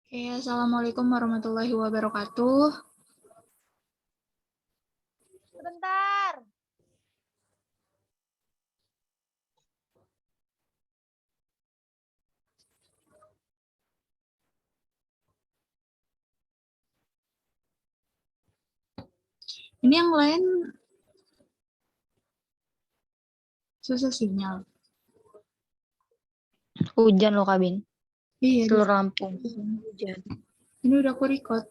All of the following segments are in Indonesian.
Oke, Assalamualaikum warahmatullahi wabarakatuh. Sebentar. Ini yang lain susah sinyal. Hujan loh, Kabin. Iya, Seluruh Lampung. hujan. Ini udah aku record.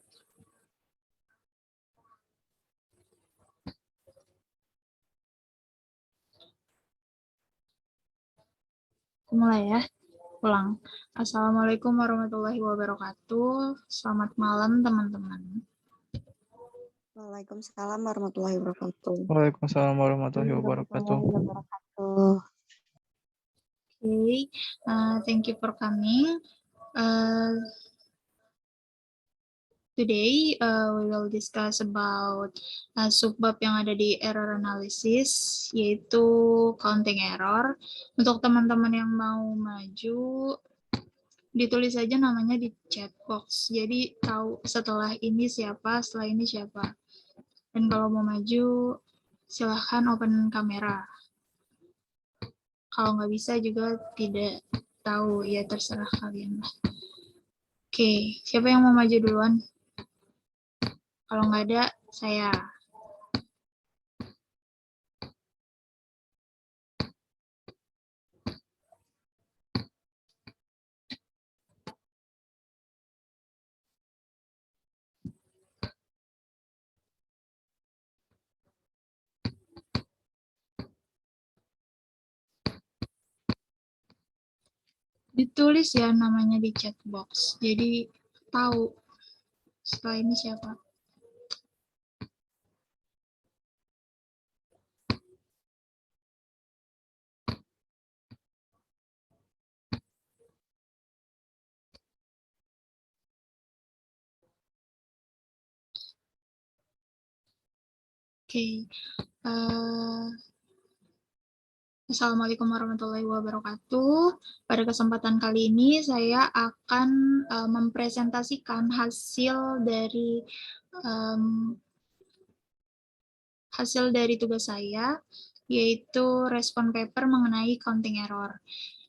Aku mulai ya. Ulang. Assalamualaikum warahmatullahi wabarakatuh. Selamat malam, teman-teman. Waalaikumsalam warahmatullahi wabarakatuh. Waalaikumsalam warahmatullahi wabarakatuh. Okay, thank you for coming. Today, we will discuss about subbab yang ada di error analysis, yaitu counting error. Untuk teman-teman yang mau maju, ditulis saja namanya di chat box. Jadi tahu setelah ini siapa, setelah ini siapa. Dan kalau mau maju, silahkan open kamera. Kalau nggak bisa juga tidak tahu, ya terserah kalian lah. Oke, siapa yang mau maju duluan? Kalau nggak ada, saya. Ditulis ya namanya di chat box. Jadi tahu setelah ini siapa. Oke. Assalamualaikum warahmatullahi wabarakatuh. Pada kesempatan kali ini saya akan mempresentasikan hasil dari tugas saya, yaitu respon paper mengenai counting error.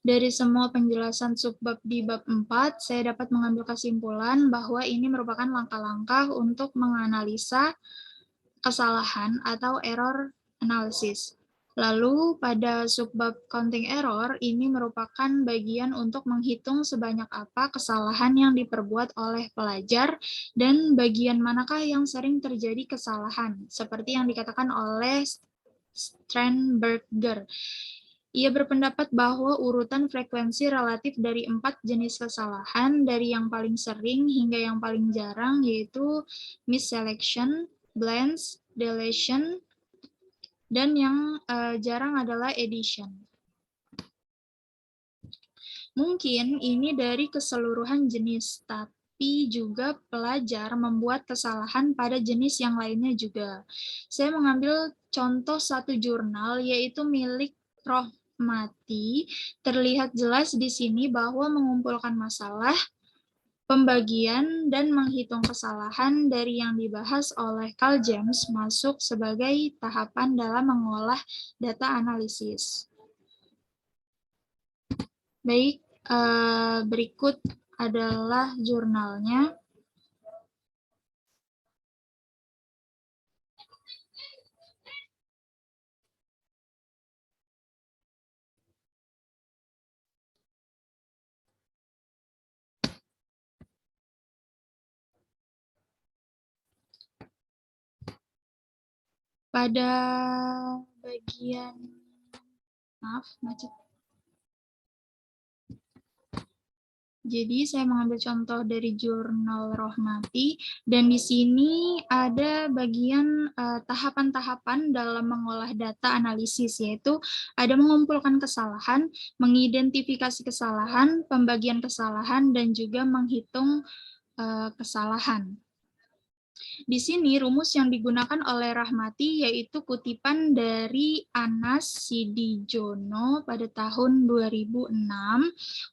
Dari semua penjelasan subbab di bab 4, saya dapat mengambil kesimpulan bahwa ini merupakan langkah-langkah untuk menganalisa kesalahan atau error analysis. Lalu pada subbab counting error ini merupakan bagian untuk menghitung sebanyak apa kesalahan yang diperbuat oleh pelajar dan bagian manakah yang sering terjadi kesalahan, seperti yang dikatakan oleh Sternberger. Ia berpendapat bahwa urutan frekuensi relatif dari 4 jenis kesalahan, dari yang paling sering hingga yang paling jarang, yaitu misselection, blends, deletion, dan yang jarang adalah addition. Mungkin ini dari keseluruhan jenis, tapi juga pelajar membuat kesalahan pada jenis yang lainnya juga. Saya mengambil contoh satu jurnal, yaitu milik Rohmati. Terlihat jelas di sini bahwa mengumpulkan masalah, pembagian dan menghitung kesalahan dari yang dibahas oleh Carl James masuk sebagai tahapan dalam mengolah data analisis. Baik, berikut adalah jurnalnya. Pada bagian, maaf, macet. Jadi saya mengambil contoh dari jurnal Rohmati, dan di sini ada bagian tahapan-tahapan dalam mengolah data analisis, yaitu ada mengumpulkan kesalahan, mengidentifikasi kesalahan, pembagian kesalahan, dan juga menghitung kesalahan. Di sini rumus yang digunakan oleh Rahmati yaitu kutipan dari Anas Sidijono pada tahun 2006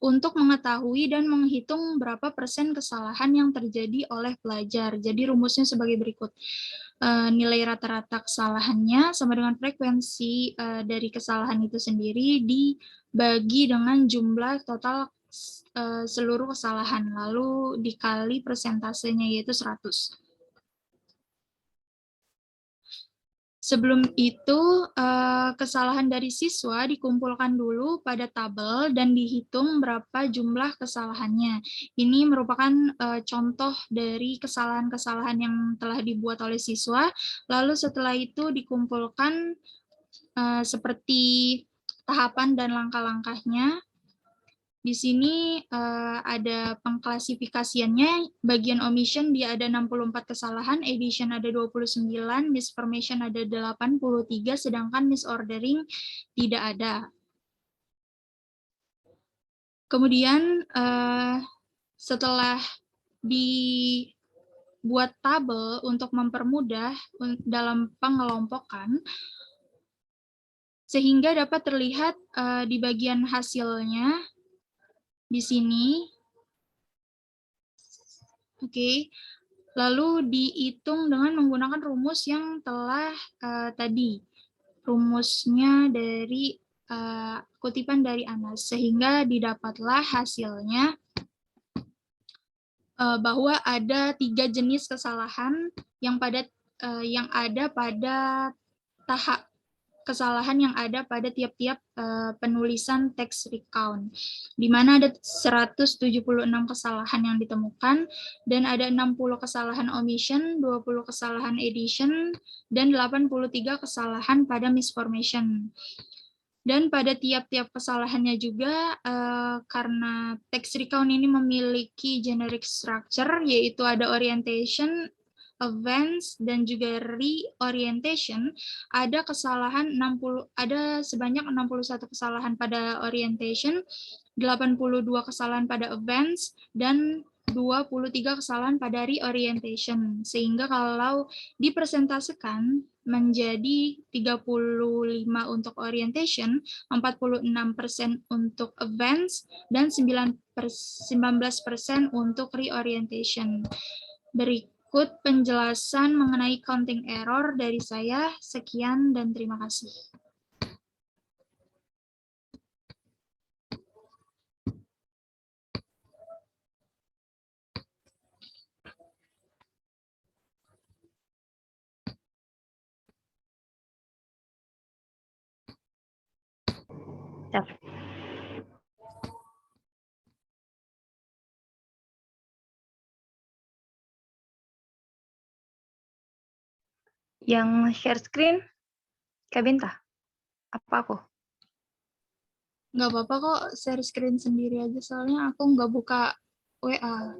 untuk mengetahui dan menghitung berapa persen kesalahan yang terjadi oleh pelajar. Jadi rumusnya sebagai berikut. Nilai rata-rata kesalahannya sama dengan frekuensi dari kesalahan itu sendiri dibagi dengan jumlah total seluruh kesalahan, lalu dikali persentasenya yaitu 100. Sebelum itu, kesalahan dari siswa dikumpulkan dulu pada tabel dan dihitung berapa jumlah kesalahannya. Ini merupakan contoh dari kesalahan-kesalahan yang telah dibuat oleh siswa, lalu setelah itu dikumpulkan seperti tahapan dan langkah-langkahnya. Di sini ada pengklasifikasiannya, bagian omission dia ada 64 kesalahan, addition ada 29, misformation ada 83, sedangkan misordering tidak ada. Kemudian setelah dibuat tabel untuk mempermudah dalam pengelompokan, sehingga dapat terlihat di bagian hasilnya, di sini, oke. Lalu dihitung dengan menggunakan rumus yang telah tadi, rumusnya dari kutipan dari Anas, sehingga didapatlah hasilnya bahwa ada 3 jenis kesalahan yang ada pada tahap kesalahan yang ada pada tiap-tiap penulisan teks recount, di mana ada 176 kesalahan yang ditemukan, dan ada 60 kesalahan omission, 20 kesalahan addition, dan 83 kesalahan pada misformation. Dan pada tiap-tiap kesalahannya juga, karena teks recount ini memiliki generic structure, yaitu ada orientation, events, dan juga reorientation, ada sebanyak 61 kesalahan pada orientation, 82 kesalahan pada events, dan 23 kesalahan pada reorientation. Sehingga kalau dipresentasekan menjadi 35 untuk orientation, 46% untuk events, dan 19% untuk reorientation. Berikut penjelasan mengenai counting error dari saya. Sekian dan terima kasih. Yang share screen, Kak Binta? Apa aku? Nggak apa-apa kok, share screen sendiri aja, soalnya aku nggak buka WA.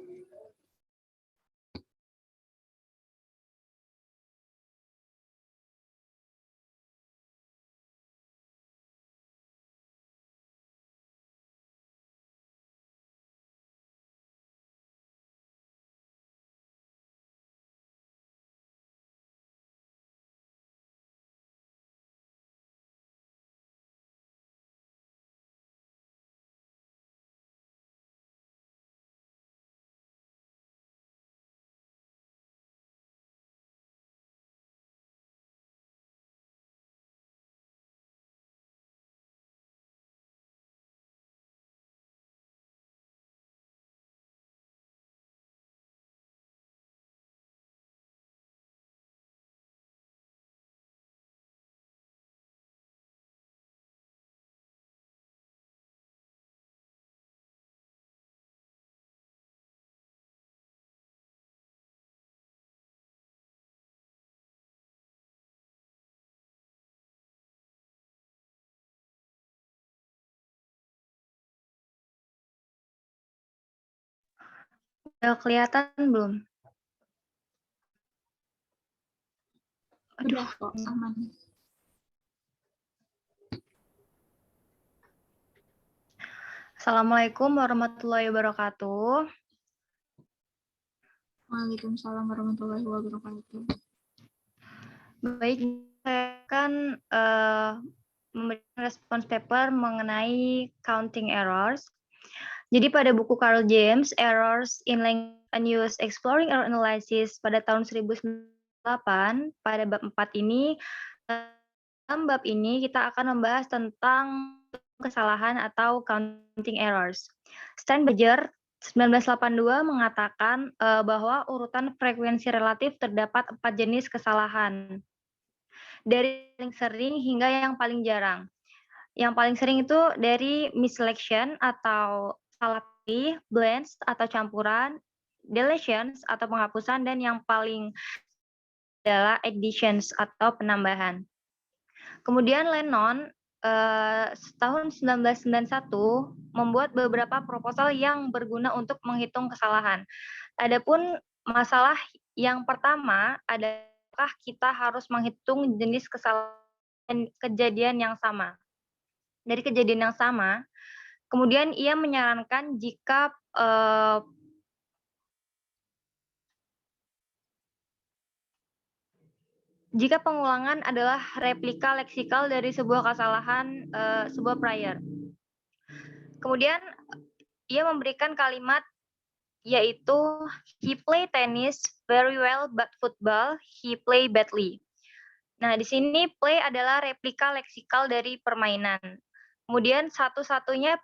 Udah kelihatan belum? Udah kok, aman. Assalamualaikum warahmatullahi wabarakatuh. Waalaikumsalam warahmatullahi wabarakatuh. Baik, saya akan memberikan respons paper mengenai counting errors. Jadi pada buku Carl James, Errors in Language and Use Exploring Error Analysis pada tahun 1908, pada bab 4 ini, dalam bab ini kita akan membahas tentang kesalahan atau counting errors. Steinberger 1982 mengatakan bahwa urutan frekuensi relatif terdapat 4 jenis kesalahan. Dari paling sering hingga yang paling jarang. Yang paling sering itu dari misselection atau salah pilih, blends atau campuran, deletions atau penghapusan, dan yang paling adalah additions atau penambahan. Kemudian Lennon tahun 1991 membuat beberapa proposal yang berguna untuk menghitung kesalahan. Adapun masalah yang pertama adalah kita harus menghitung jenis kesalahan kejadian yang sama. Dari kejadian yang sama, kemudian ia menyarankan jika pengulangan adalah replika leksikal dari sebuah kesalahan sebuah prior. Kemudian ia memberikan kalimat yaitu he play tennis very well but football he play badly. Nah, di sini play adalah replika leksikal dari permainan. Kemudian satu-satunya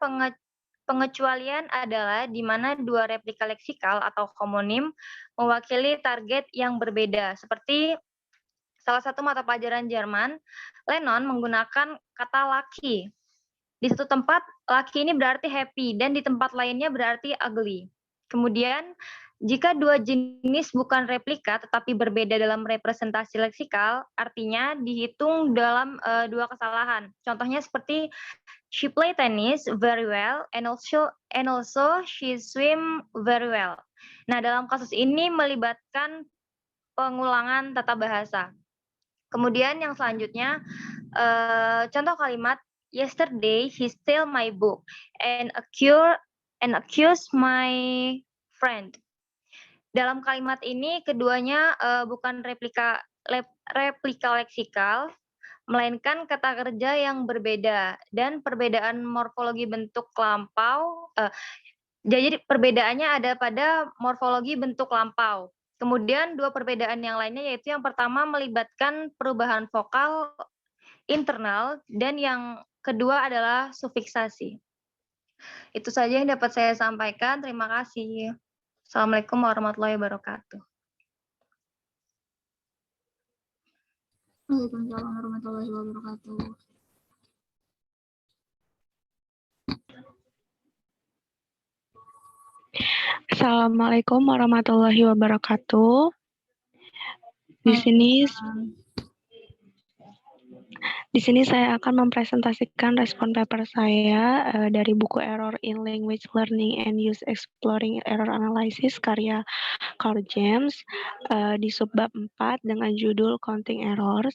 pengecualian adalah di mana dua replika leksikal atau homonim mewakili target yang berbeda. Seperti salah satu mata pelajaran Jerman, Lennon menggunakan kata lucky. Di satu tempat, lucky ini berarti happy, dan di tempat lainnya berarti ugly. Kemudian, jika dua jenis bukan replika tetapi berbeda dalam representasi leksikal, artinya dihitung dalam dua kesalahan. Contohnya seperti she play tennis very well and also she swim very well. Nah, dalam kasus ini melibatkan pengulangan tata bahasa. Kemudian yang selanjutnya, contoh kalimat yesterday he stole my book and accused my friend. Dalam kalimat ini keduanya bukan replika leksikal, melainkan kata kerja yang berbeda dan perbedaan morfologi bentuk lampau. Jadi perbedaannya ada pada morfologi bentuk lampau. Kemudian dua perbedaan yang lainnya yaitu yang pertama melibatkan perubahan vokal internal dan yang kedua adalah sufiksasi. Itu saja yang dapat saya sampaikan. Terima kasih. Assalamualaikum warahmatullahi wabarakatuh. Waalaikumsalam warahmatullahi wabarakatuh. Assalamualaikum warahmatullahi wabarakatuh. Di sini saya akan mempresentasikan respon paper saya dari buku Error in Language Learning and Use Exploring Error Analysis karya Carl James di subbab 4 dengan judul Counting Errors.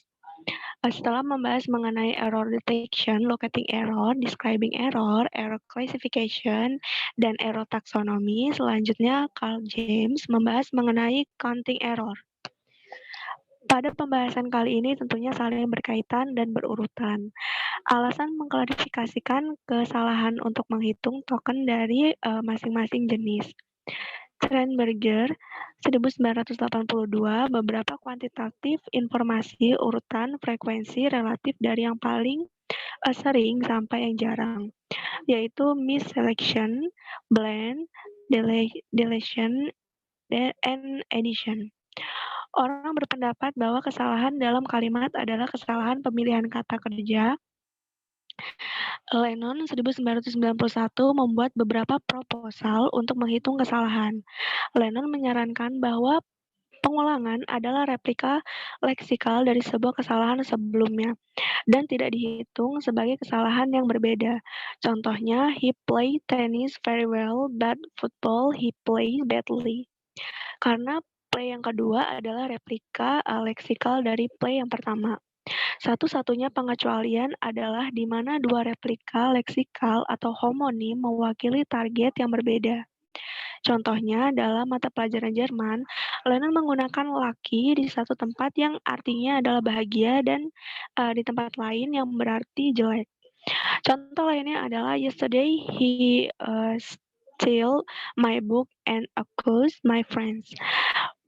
Setelah membahas mengenai error detection, locating error, describing error, error classification, dan error taxonomy, selanjutnya Carl James membahas mengenai counting error. Pada pembahasan kali ini tentunya saling berkaitan dan berurutan. Alasan mengklarifikasikan kesalahan untuk menghitung token dari masing-masing jenis. Steinberger 1982 beberapa kuantitatif informasi urutan frekuensi relatif dari yang paling sering sampai yang jarang, yaitu misselection, blend, deletion, and addition. Orang berpendapat bahwa kesalahan dalam kalimat adalah kesalahan pemilihan kata kerja. Lennon 1991 membuat beberapa proposal untuk menghitung kesalahan. Lennon menyarankan bahwa pengulangan adalah replika leksikal dari sebuah kesalahan sebelumnya dan tidak dihitung sebagai kesalahan yang berbeda. Contohnya, he played tennis very well, but football he played badly. Karena play yang kedua adalah replika leksikal dari play yang pertama. Satu-satunya pengecualian adalah di mana dua replika leksikal atau homonim mewakili target yang berbeda. Contohnya, dalam mata pelajaran Jerman, Lennon menggunakan lucky di satu tempat yang artinya adalah bahagia dan di tempat lain yang berarti jelek. Contoh lainnya adalah yesterday he steal my book and accused my friends.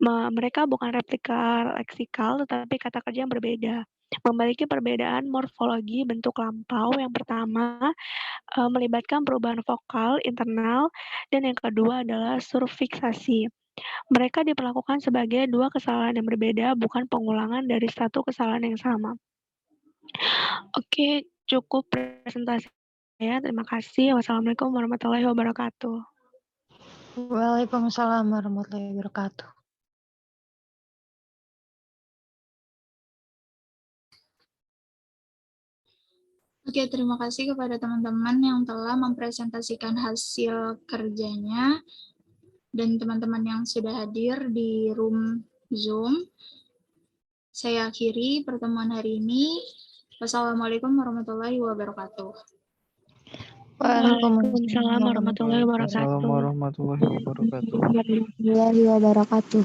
Mereka bukan replika leksikal, tetapi kata kerja yang berbeda. Memiliki perbedaan morfologi bentuk lampau. Yang pertama melibatkan perubahan vokal internal, dan yang kedua adalah surfiksasi. Mereka diperlakukan sebagai dua kesalahan yang berbeda, bukan pengulangan dari satu kesalahan yang sama. Oke, cukup presentasi saya. Terima kasih. Wassalamualaikum warahmatullahi wabarakatuh. Waalaikumsalam warahmatullahi wabarakatuh. Oke, terima kasih kepada teman-teman yang telah mempresentasikan hasil kerjanya dan teman-teman yang sudah hadir di room Zoom. Saya akhiri pertemuan hari ini. Wassalamualaikum warahmatullahi wabarakatuh. Waalaikumsalam warahmatullahi wabarakatuh. Assalamualaikum warahmatullahi wabarakatuh. Warahmatullahi wabarakatuh.